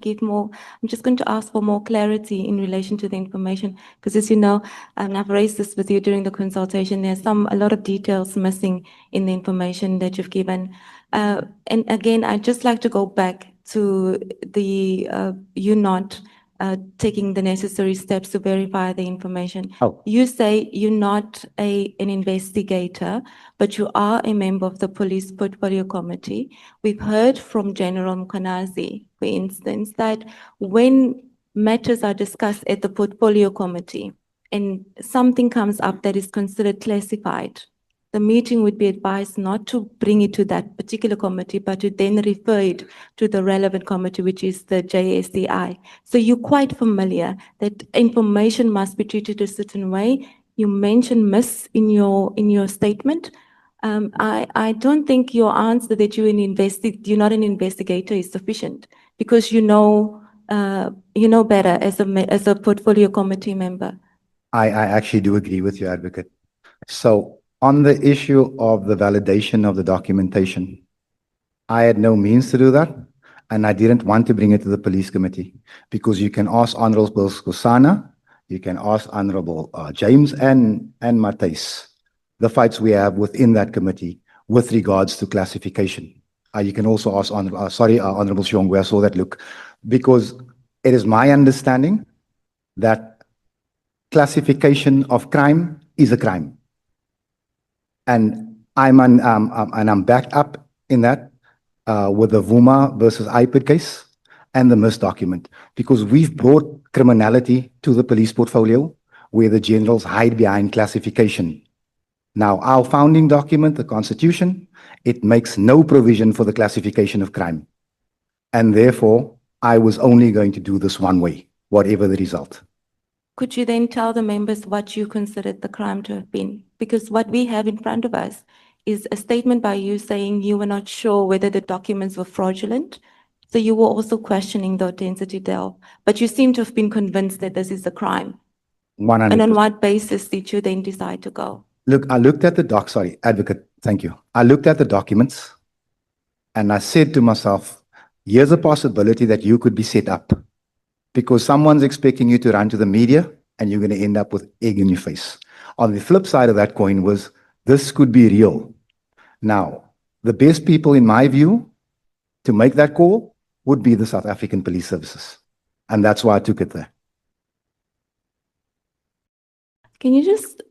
give more, I'm just going to ask for more clarity in relation to the information, because as you know, and I've raised this with you during the consultation, there's a lot of details missing in the information that you've given. And again, I'd just like to go back to the you not taking the necessary steps to verify the information. Oh. You say you're not an investigator, but you are a member of the police portfolio committee. We've heard from General Mkhwanazi, for instance, that when matters are discussed at the portfolio committee and something comes up that is considered classified, the meeting would be advised not to bring it to that particular committee, but to then refer it to the relevant committee, which is the JSDI. So you're quite familiar that information must be treated a certain way. You mentioned miss in your statement. I don't think your answer that you're not an investigator is sufficient, because you know better as a portfolio committee member. I actually do agree with you, Advocate. So on the issue of the validation of the documentation, I had no means to do that, and I didn't want to bring it to the police committee, because you can ask Honorable Skosana, you can ask Honorable James and Matthys, the fights we have within that committee with regards to classification. You can also ask Honorable Shongwe, I saw that look, because it is my understanding that classification of crime is a crime. And I'm backed up in that with the Vuma versus IPID case and the MIS document, because we've brought criminality to the police portfolio where the generals hide behind classification. Now, our founding document, the Constitution, it makes no provision for the classification of crime. And therefore, I was only going to do this one way, whatever the result. Could you then tell the members what you considered the crime to have been? Because what we have in front of us is a statement by you saying you were not sure whether the documents were fraudulent. So you were also questioning the authenticity thereof, but you seem to have been convinced that this is a crime. 100%. And on what basis did you then decide to go? Look, I looked at the sorry, Advocate, thank you. I looked at the documents and I said to myself, here's a possibility that you could be set up, because someone's expecting you to run to the media and you're going to end up with egg in your face. On the flip side of that coin was, this could be real. Now, the best people, in my view, to make that call would be the South African Police Services. And that's why I took it there. Can you just